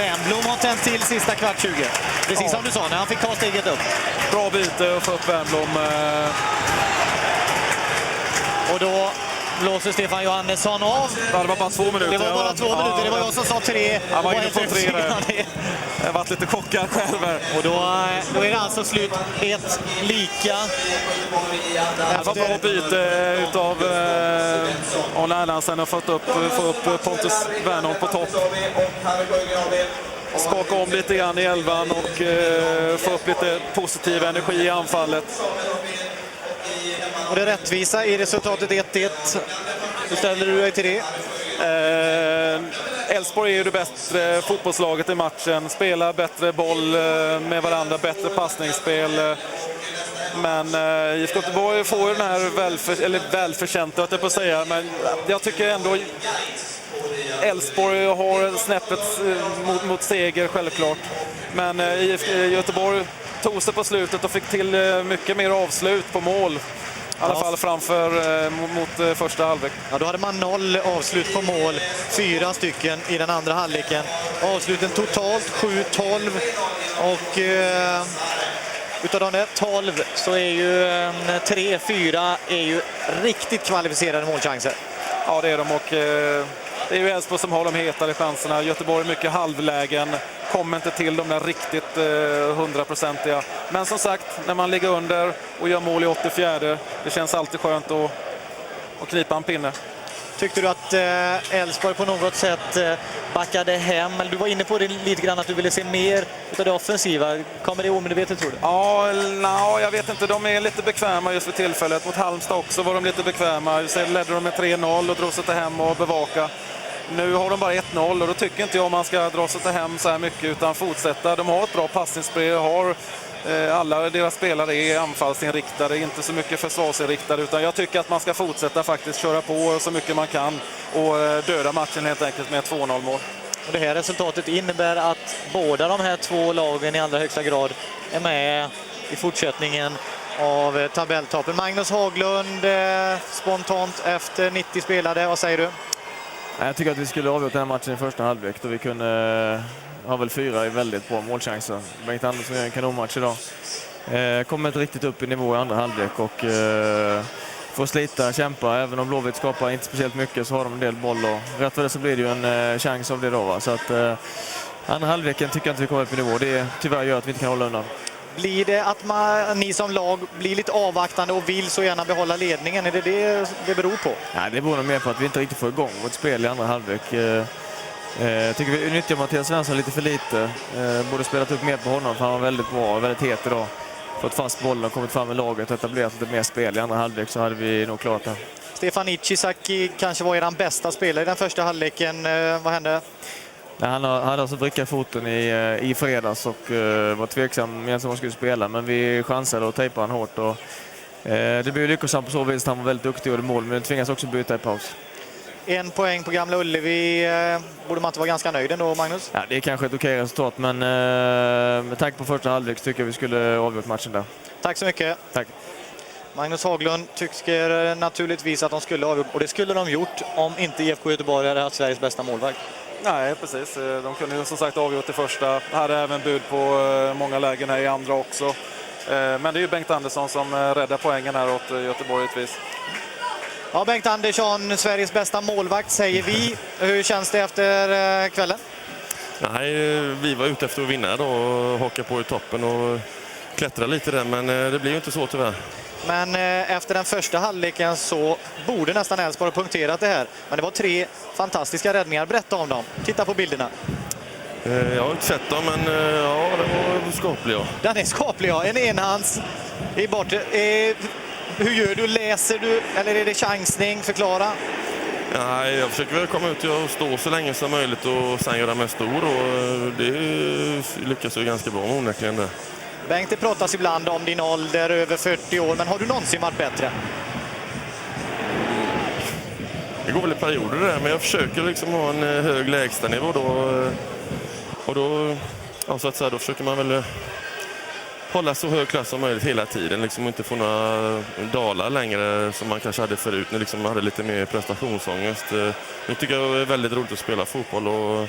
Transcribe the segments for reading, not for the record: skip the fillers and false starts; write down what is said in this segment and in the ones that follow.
Wernbloom har tänt till sista kvart 20. Precis som du sa, när han fick ta steget upp. Bra byte och få upp Wernbloom. Och då blåser Stefan Johannesson av. Ja, det var bara 2 minuter. Det var bara 2 minuter. Det var jag som sa 3. Han var inne på 3 där. Jag har varit lite chockad själv här. Och då är det alltså slut 1 lika. Det var bra byte utav Arne Erlandsen och få upp Pontus Wernholm på topp. Skaka om lite grann i elvan och få upp lite positiv energi i anfallet. Och det rättvisa i resultatet 1-1. Hur ställer du dig till det? Elfsborg är ju det bättre fotbollslaget i matchen. Spelar bättre boll med varandra, bättre passningsspel. Men IFK Göteborg får ju den här välförtjänta, att jag på säga. Men jag tycker ändå Elfsborg har snäppet mot seger, självklart. Men IFK Göteborg tog sig på slutet och fick till mycket mer avslut på mål. I alla fall framför mot första halvlek. Ja, då hade man 0 avslut på mål, 4 stycken i den andra halvleken. Avsluten totalt 7-12 och utav de där 12 så är ju 3-4 är ju riktigt kvalificerade målchanser. Ja, det är de, och det är ju Elfsborg som har de hetare chanserna. Göteborg mycket halvlägen, kommer inte till de där riktigt 100-procentiga. Men som sagt, när man ligger under och gör mål i 84, det känns alltid skönt att knipa en pinne. Tyckte du att Elfsborg på något sätt backade hem? Eller du var inne på det lite grann, att du ville se mer av det offensiva. Kommer det omedvetet, tror du? Ja, jag vet inte. De är lite bekväma just för tillfället. Mot Halmstad också var de lite bekväma. Sen ledde de med 3-0 och drog sig till hem och bevaka. Nu har de bara 1-0 och då tycker inte jag man ska dra sig till hem så här mycket, utan fortsätta. De har ett bra passningsspel, alla deras spelare är anfallsinriktade, inte så mycket försvarsinriktade, utan jag tycker att man ska fortsätta faktiskt köra på så mycket man kan och döda matchen helt enkelt med ett 2-0-mål. Och det här resultatet innebär att båda de här 2 lagen i allra högsta grad är med i fortsättningen av tabelltoppen. Magnus Haglund, spontant efter 90 spelade, vad säger du? Jag tycker att vi skulle avgöra den här matchen i första halvlek, då vi kunde ha väl 4 i väldigt bra målchanser. Bengt Andersson gör en kanonmatch idag. Kommer inte riktigt upp i nivå i andra halvlek och får slita, kämpa. Även om Blåvitt skapar inte speciellt mycket så har de en del boll, och rätt för det så blir det ju en chans av det då. Va? Så att andra halvleken tycker jag inte vi kommer upp i nivå. Det tyvärr gör att vi inte kan hålla undan. Blir det att ni som lag blir lite avvaktande och vill så gärna behålla ledningen? Är det det beror på? Nej, det beror nog mer på att vi inte riktigt får igång vårt spel i andra halvlek. Tycker vi nyttjar Mattias Svensson lite för lite. Borde spelat upp mer på honom, för han var väldigt bra och väldigt het idag. Fått fast bollen och kommit fram med laget och etablerat lite mer spel i andra halvlek, så hade vi nog klarat det. Stefan Ichizaki kanske var eran bästa spelare i den första halvleken. Vad hände? Han hade alltså vrickat foten i fredags och var tveksam med som han skulle spela, men vi chansade och tejpade han hårt. Och, det blev lyckosamt på så vis. Han var väldigt duktig och gjorde mål, men tvingas också byta i paus. 1 poäng på Gamla Ullevi. Borde man inte vara ganska nöjd ändå, Magnus? Ja, det är kanske ett okej resultat, men med tanke på första halvlek tycker jag vi skulle avgjort matchen där. Tack så mycket. Tack. Magnus Haglund tycker naturligtvis att de skulle avgjort, och det skulle de gjort om inte IFK Göteborg hade haft Sveriges bästa målvakt. Nej, precis. De kunde ju som sagt avgjort i första. Hade även bud på många lägen här i andra också. Men det är ju Bengt Andersson som räddar poängen här åt Göteborg givetvis. Ja, Bengt Andersson, Sveriges bästa målvakt säger vi. Hur känns det efter kvällen? Nej, vi var ute efter att vinna då och haka på i toppen och klättra lite där, men det blir ju inte så tyvärr. Men efter den första halvleken så borde nästan Elfsborg ha punkterat det här. Men det var 3 fantastiska räddningar. Berätta om dem. Titta på bilderna. Jag har inte sett dem, men ja, det var skaplig. Ja. Den är skaplig, ja. En enhands i bort. Hur gör du? Läser du? Eller är det chansning? Förklara. Nej, jag försöker väl komma ut och stå så länge som möjligt och sen göra mig stor. Och det lyckas ju ganska bra onekligen där. Bengt, det pratas ibland om din ålder, över 40 år, men har du någonsin varit bättre? Det går väl i perioder där, men jag försöker liksom ha en hög lägstanivå då. Och då, ja, så att säga, då försöker man väl hålla så hög klass som möjligt hela tiden. Liksom inte få några dalar längre som man kanske hade förut, när liksom man hade lite mer prestationsångest. Nu tycker jag det är väldigt roligt att spela fotboll och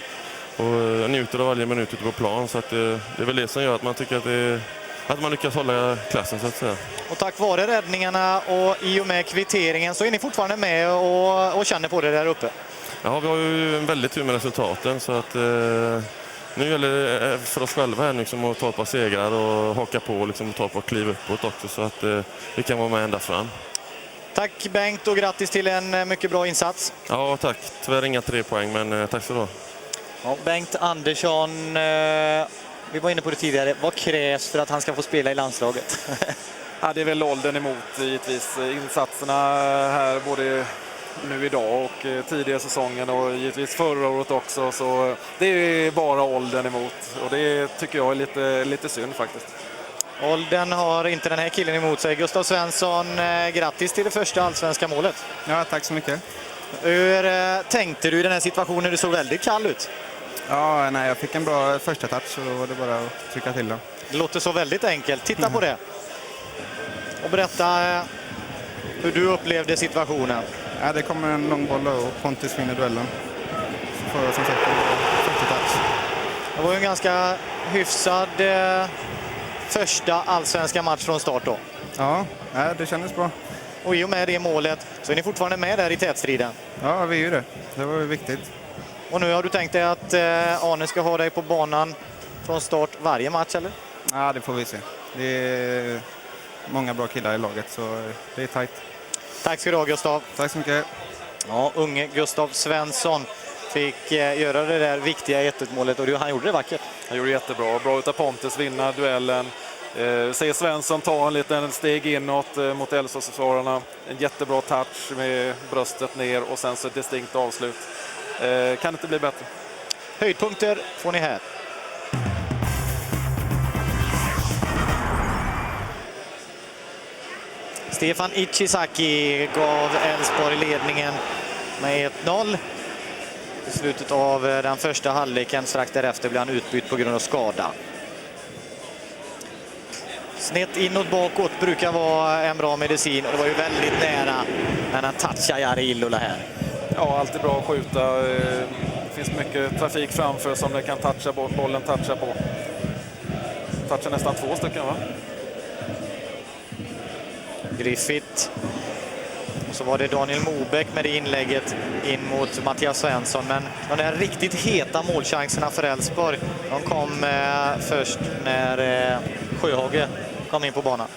och jag njuter av varje minut ute på plan. Så att det är väl det som gör att man tycker att man lyckas hålla klassen, så att säga. Och tack vare räddningarna och i och med kvitteringen så är ni fortfarande med och känner på det där uppe. Ja, vi har ju en väldigt tur med resultaten, så att nu gäller det för oss själva här liksom att ta ett par segrar och haka på och liksom ta på kliv uppåt också, så att vi kan vara med ända fram. Tack Bengt och grattis till en mycket bra insats. Ja, tack. Tyvärr inga 3 poäng, men tack så då. Ja, Bengt Andersson, vi var inne på det tidigare. Vad krävs för att han ska få spela i landslaget? Ja, det är väl åldern emot givetvis. Insatserna här både nu idag och tidigare säsongen och givetvis förra året också. Så det är bara åldern emot och det tycker jag är lite synd faktiskt. Åldern har inte den här killen emot sig. Gustav Svensson, grattis till det första allsvenska målet. Ja, tack så mycket. Hur tänkte du i den här situationen? Du såg väldigt kall ut. Ja, nej, jag fick en bra första touch och då var det bara att trycka till den. Det låter så väldigt enkelt. Titta på det. Och berätta hur du upplevde situationen. Ja, det kommer en lång boll och Pontus vinner duellen. Så får jag som sagt första touch. Det var ju en ganska hyfsad första allsvenska match från start då. Ja, det kändes bra. Och i och med det målet så är ni fortfarande med där i tätstriden. Ja, vi är ju det. Det var ju viktigt. Och nu har du tänkt dig att Arne ska ha dig på banan från start varje match, eller? Ja, det får vi se. Det är många bra killar i laget, så det är tajt. Tack ska du ha, Gustav. Tack så mycket. Ja, unge Gustav Svensson fick göra det där viktiga 1-1-målet och han gjorde det vackert. Han gjorde jättebra. Bra utav Pontus, vinna duellen. Ser Svensson ta en liten steg inåt mot Elfsborgsförsvararna. En jättebra touch med bröstet ner och sen så ett distinkt avslut. Kan inte bli bättre. Höjdpunkter får ni här. Stefan Ichizaki gav Elfsborg ledningen med 1-0. I slutet av den första halvleken, strax därefter blev han utbytt på grund av skada. Snett inåt bakåt brukar vara en bra medicin och det var ju väldigt nära när han touchar Jari Illola här. Ja, alltid bra att skjuta. Det finns mycket trafik framför som det kan toucha bollen toucha på. Touchar nästan 2 stycken, va? Griffith. Och så var det Daniel Mobeck med det inlägget in mot Mattias Svensson. Men de där riktigt heta målchanserna för Elfsborg, de kom först när Sjöhage kom in på banan.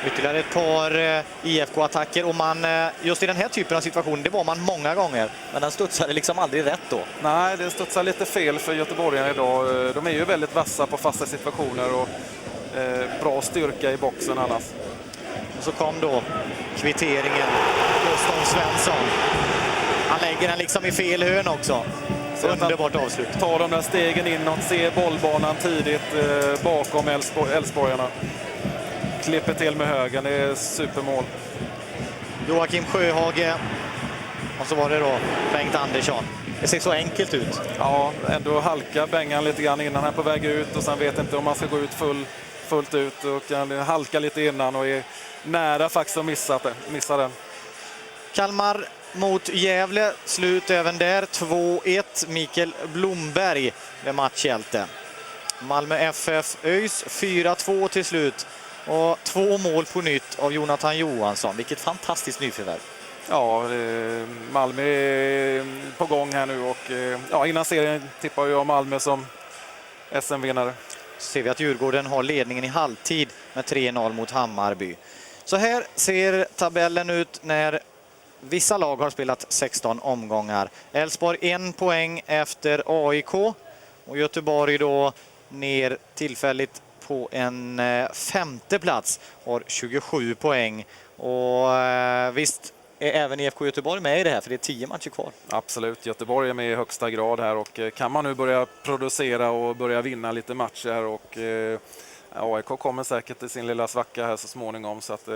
Ytterligare ett par IFK-attacker och man, just i den här typen av situation, det var man många gånger. Men den studsade liksom aldrig rätt då. Nej, det studsar lite fel för göteborgarna idag. De är ju väldigt vassa på fasta situationer och bra styrka i boxen annars. Och så kom då kvitteringen. Gustav Svensson. Han lägger den liksom i fel hörn också. Så underbart avslut. Ta de där stegen inåt, se bollbanan tidigt bakom Elfsborgarna. Klipper till med högen, det är supermål. Joakim Sjöhage. Och så var det då Bengt Andersson. Det ser så enkelt ut. Ja, ändå halkar Bengan lite grann innan han är på väg ut och sen vet inte om man ska gå ut fullt ut och kan halka lite innan och är nära faktiskt att missa den. Kalmar mot Gävle, slut även där. 2-1. Mikael Blomberg blev matchhjälte. Malmö FF ÖIS 4-2 till slut. Och 2 mål på nytt av Jonathan Johansson. Vilket fantastiskt nyförvärv. Ja, Malmö är på gång här nu och ja, innan serien tippar jag Malmö som SM-vinnare. Så ser vi att Djurgården har ledningen i halvtid med 3-0 mot Hammarby. Så här ser tabellen ut när vissa lag har spelat 16 omgångar. Elfsborg 1 poäng efter AIK och Göteborg då ner tillfälligt på en 5:e plats, har 27 poäng. Och visst är även IFK Göteborg med i det här, för det är 10 matcher kvar. Absolut, Göteborg är med i högsta grad här och kan man nu börja producera och börja vinna lite matcher här och AIK kommer säkert till sin lilla svacka här så småningom, så att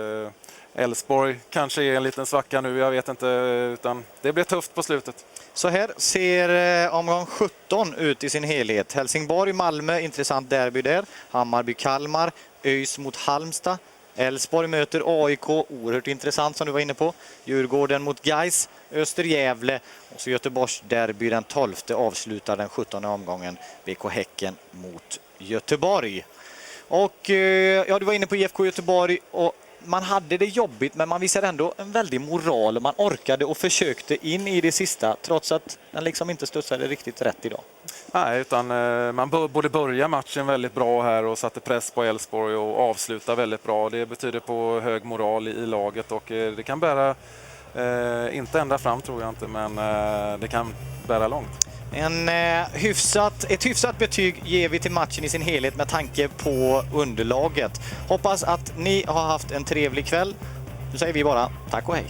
Elfsborg kanske är en liten svacka nu, jag vet inte, utan det blir tufft på slutet. Så här ser omgång 17 ut i sin helhet. Helsingborg, Malmö, intressant derby där. Hammarby, Kalmar, ÖIS mot Halmstad, Elfsborg möter AIK, oerhört intressant som du var inne på. Djurgården mot Gais, Öster-Gävle och så Göteborgs derby den 12:e avslutar den 17:e omgången. BK Häcken mot Göteborg. Och ja, du var inne på IFK Göteborg och man hade det jobbigt, men man visade ändå en väldig moral. Man orkade och försökte in i det sista trots att den liksom inte studsade riktigt rätt idag. Nej, utan man borde börja matchen väldigt bra här och satte press på Elfsborg och avsluta väldigt bra. Det betyder på hög moral i laget och det kan bära, inte ända fram tror jag inte, men det kan bära långt. Ett hyfsat betyg ger vi till matchen i sin helhet med tanke på underlaget. Hoppas att ni har haft en trevlig kväll. Då säger vi bara tack och hej.